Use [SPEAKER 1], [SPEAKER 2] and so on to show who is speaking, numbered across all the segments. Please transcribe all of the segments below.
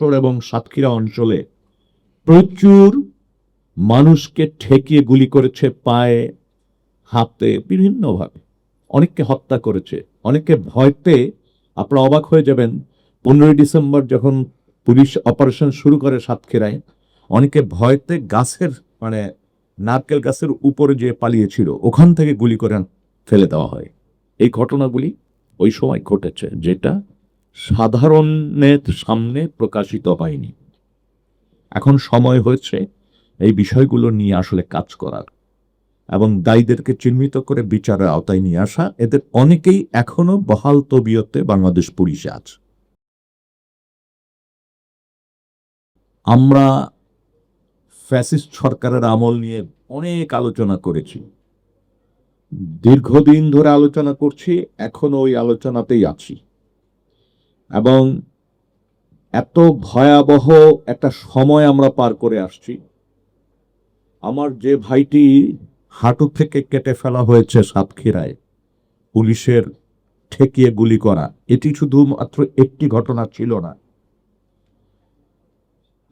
[SPEAKER 1] যশোর এবং সাতক্ষীরা অঞ্চলে প্রচুর মানুষকে ঠেকিয়ে গুলি করেছে, পায়ে হাতে বিভিন্নভাবে অনেককে হত্যা করেছে। অনেকে ভয়তে, আপনারা অবাক হয়ে যাবেন, 15ই ডিসেম্বর যখন পুলিশ অপারেশন শুরু করে সাতক্ষীরায়, অনেকে ভয়তে গাছের মানে নারকেল গাছের উপরে যে পালিয়েছিল ওখান থেকে গুলি করে ফেলে দেওয়া হয়। এই ঘটনাগুলি ওই সময় ঘটেছে, যেটা সাধারণের সামনে প্রকাশিত হয়নি। এখন সময় হয়েছে এই বিষয়গুলো নিয়ে আসলে কাজ করার এবং দায়ীদেরকে চিহ্নিত করে বিচারের আওতায় নিয়ে আসা। এদের অনেকেই এখনো বহাল তবিয়তে বাংলাদেশ পুলিশে আছে। আমরা ফ্যাসিস্ট সরকারের আমল নিয়ে অনেক আলোচনা করেছি, দীর্ঘদিন ধরে আলোচনা করছি, এখনো ওই আলোচনাতেই আছি। এবং এত ভয়াবহ একটা সময় আমরা পার করে আসছি। আমার যে ভাইটি হাঁটু থেকে কেটে ফেলা হয়েছে সাতক্ষীরায় পুলিশের ঠেকিয়ে গুলি করা, এটি শুধুমাত্র একটি ঘটনা ছিল না।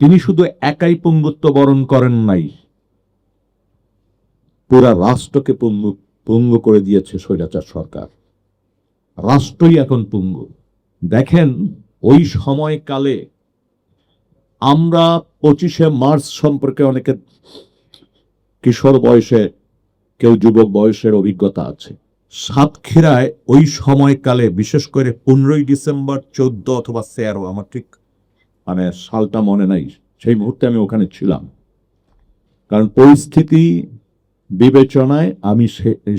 [SPEAKER 1] তিনি শুধু একাই পঙ্গুত্ব বরণ করেন নাই, পুরা রাষ্ট্রকে পঙ্গু করে দিয়েছে স্বৈরাচার সরকার। রাষ্ট্রই এখন পঙ্গু। দেখেন, ওই সময়কালে আমরা 25শে মার্চ সম্পর্কে অনেকে কিশোর বয়সে, কেউ যুবক বয়সের অভিজ্ঞতা আছে। সাতক্ষীরায় ওই সময়কালে, বিশেষ করে 15ই ডিসেম্বর 14 অথবা 13, আমার ঠিক সালটা মনে নাই, সেই মুহূর্তে আমি ওখানে ছিলাম। কারণ পরিস্থিতি বিবেচনায় আমি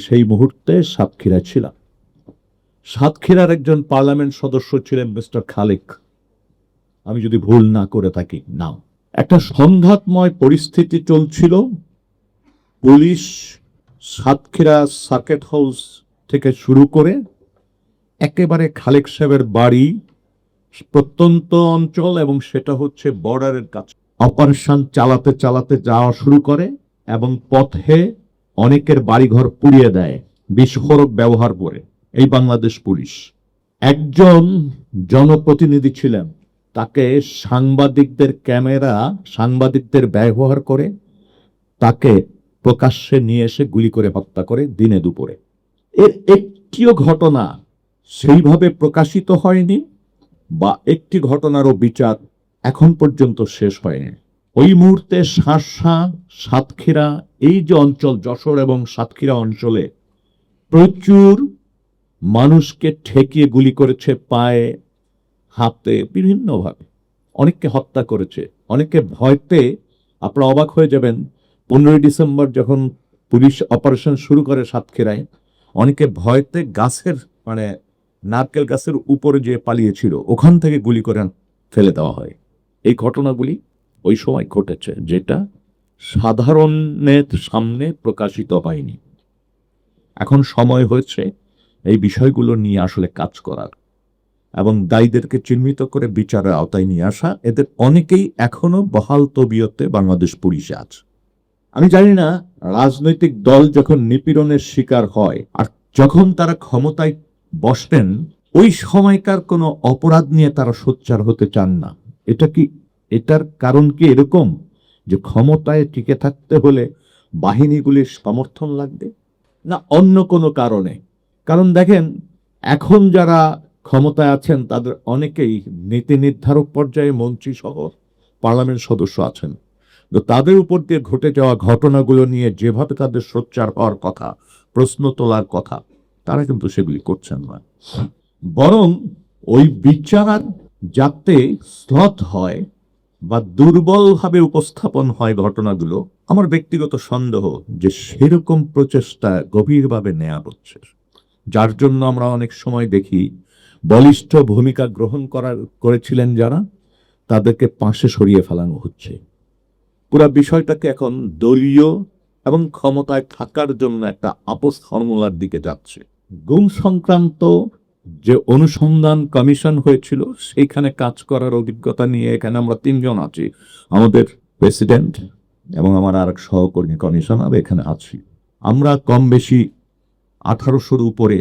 [SPEAKER 1] সেই মুহূর্তে সাতক্ষীরায় ছিলাম। সাতক্ষীরার একজন পার্লামেন্ট সদস্য ছিলেন মিস্টার খালেক, আমি যদি ভুল না করে থাকি নাম। একটা সংঘাতময় পরিস্থিতি চলছিল। পুলিশ সাতক্ষীরা সার্কিট হাউস থেকে শুরু করে একেবারে খালেক সাহেবের বাড়ি, প্রত্যন্ত অঞ্চল, এবং সেটা হচ্ছে বর্ডারের কাছে, অপারেশন চালাতে চালাতে যাওয়া শুরু করে এবং পথে অনেকের বাড়িঘর পুড়িয়ে দেয় বিস্ফোরক ব্যবহার করে এই বাংলাদেশ পুলিশ। একজন জনপ্রতিনিধি ছিলেন, তাকে সাংবাদিকদের ব্যবহার করে তাকে প্রকাশ্যে নিয়ে এসে গুলি করে হত্যা করে দিনে দুপুরে। এর একটিও ঘটনা সেইভাবে প্রকাশিত হয়নি, বা একটি ঘটনারও বিচার এখন পর্যন্ত শেষ হয়নি। ওই মুহূর্তে শার্শা, সাতক্ষীরা, এই যে অঞ্চল, যশোর এবং সাতক্ষীরা অঞ্চলে প্রচুর মানুষকে ঠেকিয়ে গুলি করেছে, পায়ে হাতে বিভিন্নভাবে অনেককে হত্যা করেছে। অনেকে ভয়তে, আপনারা অবাক হয়ে যাবেন, 15ই ডিসেম্বর যখন পুলিশ অপারেশন শুরু করে সাতক্ষীরায়, অনেকে ভয়তে গাছের নারকেল গাছের উপরে যে পালিয়েছিল ওখান থেকে গুলি করে ফেলে দেওয়া হয়। এই ঘটনাগুলি ওই সময় ঘটেছে, যেটা সাধারণের সামনে প্রকাশিত হয়নি। এখন সময় হয়েছে এই বিষয়গুলো নিয়ে আসলে কাজ করার এবং দায়ীদেরকে চিহ্নিত করে বিচারের আওতায় নিয়ে আসা। এদের অনেকেই এখনো বহাল তবিয়তে বাংলাদেশ পুলিশে আছে। আমি জানি না, রাজনৈতিক দল যখন নিপীড়নের শিকার হয় আর যখন তারা ক্ষমতায় বসেন, ওই সময়কার কোনো অপরাধ নিয়ে তারা সোচ্চার হতে চান না। এটার কারণ কি এরকম যে ক্ষমতায় টিকে থাকতে হলে বাহিনীগুলির সমর্থন লাগবে, না অন্য কোনো কারণে? কারণ দেখেন, এখন যারা ক্ষমতায় আছেন তাদের অনেকেই নীতি নির্ধারক পর্যায়ে মন্ত্রী সহ পার্লামেন্ট সদস্য আছেন। তো তাদের উপর দিয়ে ঘটে যাওয়া ঘটনাগুলো নিয়ে যেভাবে তাদের সোচ্চার হওয়ার কথা, প্রশ্ন তোলার কথা, তারা কিন্তু সেগুলি করছেন না। বরং ওই বিচার যাতে শ্লথ হয় বা দুর্বলভাবে উপস্থাপন হয় ঘটনাগুলো, আমার ব্যক্তিগত সন্দেহ যে সেরকম প্রচেষ্টা গভীরভাবে নেওয়া হচ্ছে, যার জন্য আমরা অনেক সময় দেখি বলিষ্ঠ ভূমিকা গ্রহণ করেছিলেন যারা, তাদেরকে পাশে সরিয়ে ফেলানো হচ্ছে। পুরো বিষয়টাকে এখন দলীয় এবং ক্ষমতায় থাকার জন্য একটা আপোস ফর্মুলার দিকে যাচ্ছে। গুম সংক্রান্ত যে অনুসন্ধান কমিশন হয়েছিল, সেইখানে কাজ করার অভিজ্ঞতা নিয়ে এখানে আমরা 3 জন আছি, আমাদের প্রেসিডেন্ট এবং আমার আরেক সহকর্মী কমিশনার এখানে আছি। আমরা কম বেশি 1800-র উপরে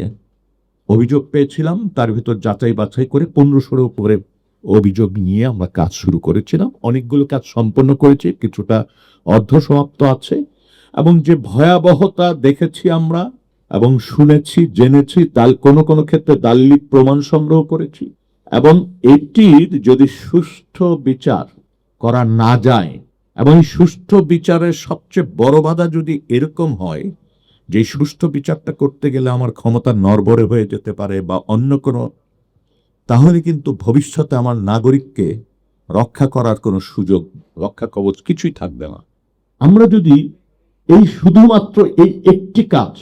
[SPEAKER 1] অভিযোগ পেয়েছিলাম, তার ভিতর যাচাই বাছাই করে 1500-র উপরে অভিযোগ নিয়ে আমরা কাজ শুরু করেছিলাম। অনেকগুলো কাজ সম্পন্ন করেছি, কিছুটা অর্ধসমাপ্ত আছে। এবং যে ভয়াবহতা দেখেছি আমরা এবং শুনেছি, জেনেছি, কোনো কোনো ক্ষেত্রে দালিলিক প্রমাণ সংগ্রহ করেছি। এবং এটির যদি সুষ্ঠু বিচার করা না যায়, এবং এই সুষ্ঠু বিচারের সবচেয়ে বড় বাধা যদি এরকম হয় যে সুষ্ঠু বিচারটা করতে গেলে আমার ক্ষমতা নড়বড়ে হয়ে যেতে পারে বা অন্য কোনো, তাহলে কিন্তু ভবিষ্যতে আমার নাগরিককে রক্ষা করার কোনো সুযোগ, রক্ষা কবচ কিছুই থাকবে না। আমরা যদি এই শুধুমাত্র এই একটি কাজ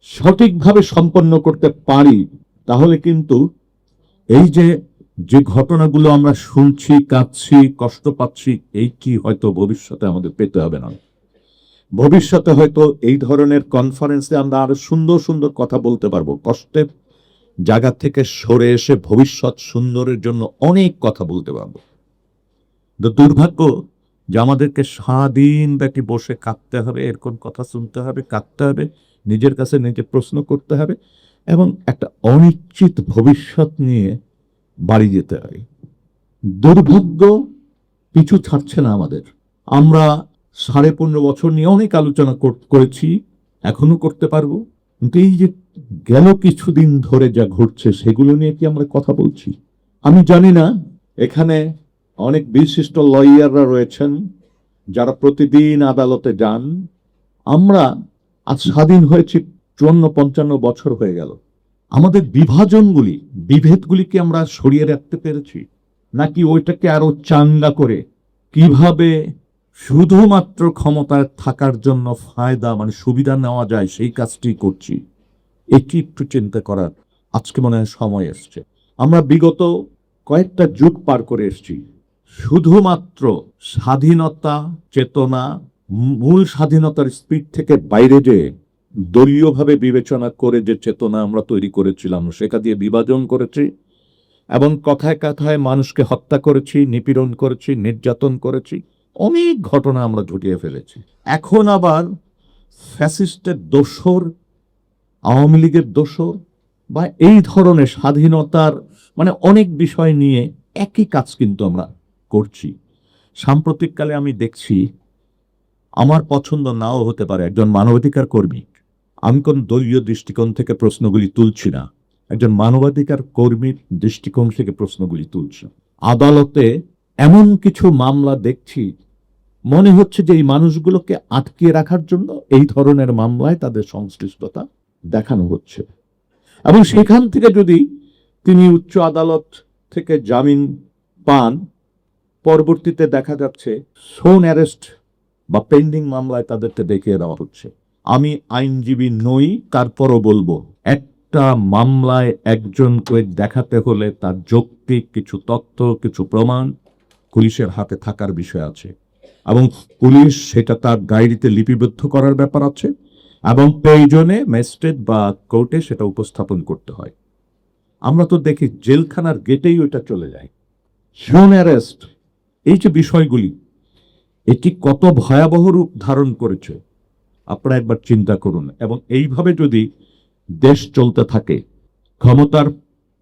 [SPEAKER 1] সঠিকভাবে সম্পন্ন করতে পারি, তাহলে কিন্তু এই যে যে ঘটনাগুলো আমরা শুনছি, কাঁদছি, কষ্ট পাচ্ছি, এইটি হয়তো ভবিষ্যতে আমাদের পেতে হবে না। ভবিষ্যতে হয়তো এই ধরনের কনফারেন্সে আমরা আরো সুন্দর সুন্দর কথা বলতে পারবো, কষ্টের জায়গা থেকে সরে এসে ভবিষ্যৎ সুন্দরের জন্য অনেক কথা বলতে পারবো। দুর্ভাগ্য যে আমাদেরকে সারাদিন ব্যাপী বসে কাঁদতে হবে, এরকম কথা শুনতে হবে, কাঁদতে হবে, নিজের কাছে নিজে প্রশ্ন করতে হবে এবং একটা অনিশ্চিত ভবিষ্যৎ নিয়ে বাড়ি যেতে হয়। দুর্ভাগ্য পিছু ছাড়ছে না আমাদের। আমরা 15.5 বছর নিয়ে অনেক আলোচনা করেছি, এখনো করতে পারবো, কিন্তু এই যে গেল কিছুদিন ধরে যা ঘটছে সেগুলো নিয়ে কি আমরা কথা বলছি? আমি জানি না এখানে অনেক বিশিষ্ট লয়াররা রয়েছেন যারা প্রতিদিন আদালতে যান। আমরা আজ স্বাধীন হয়েছি 54-55 বছর হয়ে গেল। আমাদের বিভাজনগুলি, বিভেদগুলিকে আমরা সরিয়ে রাখতে পেরেছি, নাকি ওইটাকে আরো চাঙ্গা করে কিভাবে শুধুমাত্র ক্ষমতায় থাকার জন্য ফায়দা মানে সুবিধা নেওয়া যায় সেই কাজটি করছি? এটি একটু চিন্তা করার আজকে মনে হয় সময় এসছে। আমরা বিগত কয়েকটা যুগ পার করে এসেছি শুধুমাত্র স্বাধীনতা চেতনা, মূল স্বাধীনতার স্পিড থেকে বাইরে যে দলীয়ভাবে বিবেচনা করে যে চেতনা আমরা তৈরি করেছিলাম সেটা দিয়ে বিভাজন করেছি এবং কথায় কথায় মানুষকে হত্যা করেছি, নিপীড়ন করেছি, নির্যাতন করেছি, অনেক ঘটনা আমরা ঘটিয়ে ফেলেছি। এখন আবার ফ্যাসিস্টের দোসর, আওয়ামী লীগের দোসর বা এই ধরনের স্বাধীনতার মানে অনেক বিষয় নিয়ে একই কাজ কিন্তু আমরা করছি। সাম্প্রতিককালে আমি দেখছি, আমার পছন্দ নাও হতে পারে, একজন মানবাধিকার কর্মী, আমি কোন দলীয় দৃষ্টিকোণ থেকে প্রশ্নগুলি তুলছি না, একজন মানবাধিকার কর্মীর দৃষ্টিকোণ থেকে প্রশ্নগুলি তুলছি। আদালতে এমন কিছু মামলা দেখছি মনে হচ্ছে যে এই মানুষগুলোকে আটকিয়ে রাখার জন্য এই ধরনের মামলায় তাদের সংশ্লিষ্টতা দেখানো হচ্ছে এবং সেখান থেকে যদি তিনি উচ্চ আদালত থেকে জামিন পান, পরবর্তীতে দেখা যাচ্ছে সোন অ্যারেস্ট বা পেন্ডিং মামলায় তাদেরকে দেখিয়ে দেওয়া হচ্ছে। আমি আইনজীবী নই, তারপরও বলবো একটা মামলায় একজনকে দেখাতে হলে তার যৌক্তিক কিছু তথ্য, কিছু প্রমাণ পুলিশের হাতে থাকার বিষয় আছে এবং পুলিশ সেটা তার ডায়েরিতে লিপিবদ্ধ করার ব্যাপার আছে এবং প্রয়োজনে ম্যাজিস্ট্রেট বা কোর্টে সেটা উপস্থাপন করতে হয়। আমরা তো দেখি জেলখানার গেটেই ওইটা চলে যায়। সোন অ্যারেস্ট, এই যে বিষয়গুলি, এটি কত ভয়াবহ রূপ ধারণ করেছে আপনারা একবার চিন্তা করুন। এবং এইভাবে যদি দেশ চলতে থাকে, ক্ষমতার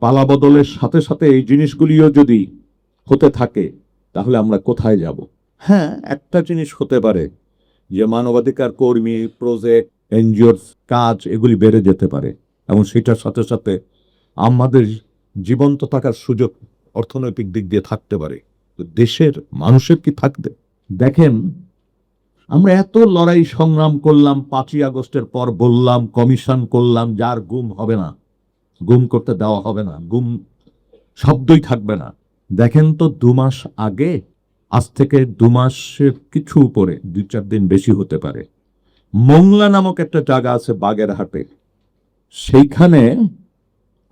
[SPEAKER 1] পালাবদলের সাথে সাথে এই জিনিসগুলিও যদি হতে থাকে, তাহলে আমরা কোথায় যাব? হ্যাঁ, একটা জিনিস হতে পারে যে মানবাধিকার কর্মী, প্রজেক্ট, এনজিওর কাজ এগুলি বেড়ে যেতে পারে এবং সেটার সাথে সাথে আমাদের জীবন্ত থাকার সুযোগ অর্থনৈতিক দিক দিয়ে থাকতে পারে। দেশের মানুষের কি থাকবে? দেখেন, আমরা এত লড়াই সংগ্রাম করলাম, 5ই আগস্টের পর বললাম, কমিশন করলাম, যার গুম হবে না, গুম করতে দেওয়া হবে না, গুম শব্দই থাকবে না। দেখেন তো 2 মাস আগে, আজ থেকে 2 মাসের কিছু উপরে, 2-4 দিন বেশি হতে পারে, মোংলা নামক একটা জায়গা আছে বাগেরহাটে, সেইখানে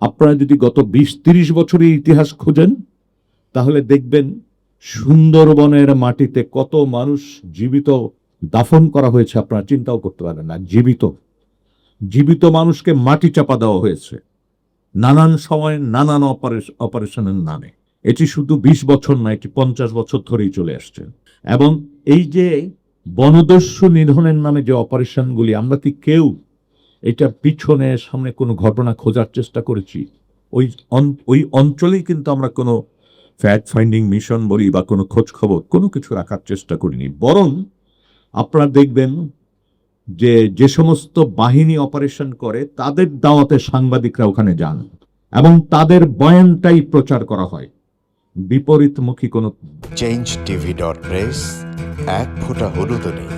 [SPEAKER 1] আপনারা যদি গত 20-30 বছরের ইতিহাস খোঁজেন তাহলে দেখবেন সুন্দরবনের মাটিতে কত মানুষ জীবিত দাফন করা হয়েছে আপনারা চিন্তাও করতে পারেন না। জীবিত জীবিত মানুষকে মাটি চাপা দেওয়া হয়েছে নানান সময় নানান অপারেশনের নামে। এটি শুধু 20 বছর না, এটি 50 বছর ধরেই চলে আসছে। এবং এই যে বনদস্যু নিধনের নামে যে অপারেশনগুলি, আমরা কি কেউ এটার পিছনে সামনে কোনো ঘটনা খোঁজার চেষ্টা করেছি? ওই অঞ্চলেই কিন্তু আমরা কোনো ফ্যাক্ট ফাইন্ডিং মিশন বলি বা কোনো খোঁজ খবর কোনো কিছু রাখার চেষ্টা করিনি, বরং আপনারা দেখবেন যে যে সমস্ত বাহিনী অপারেশন করে তাদের দাওয়াতে সাংবাদিকরা ওখানে যান এবং তাদের বয়ানটাই প্রচার করা হয়, বিপরীতমুখী কোনো
[SPEAKER 2] change tv.press এক ফোঁটা হলুদও নেই।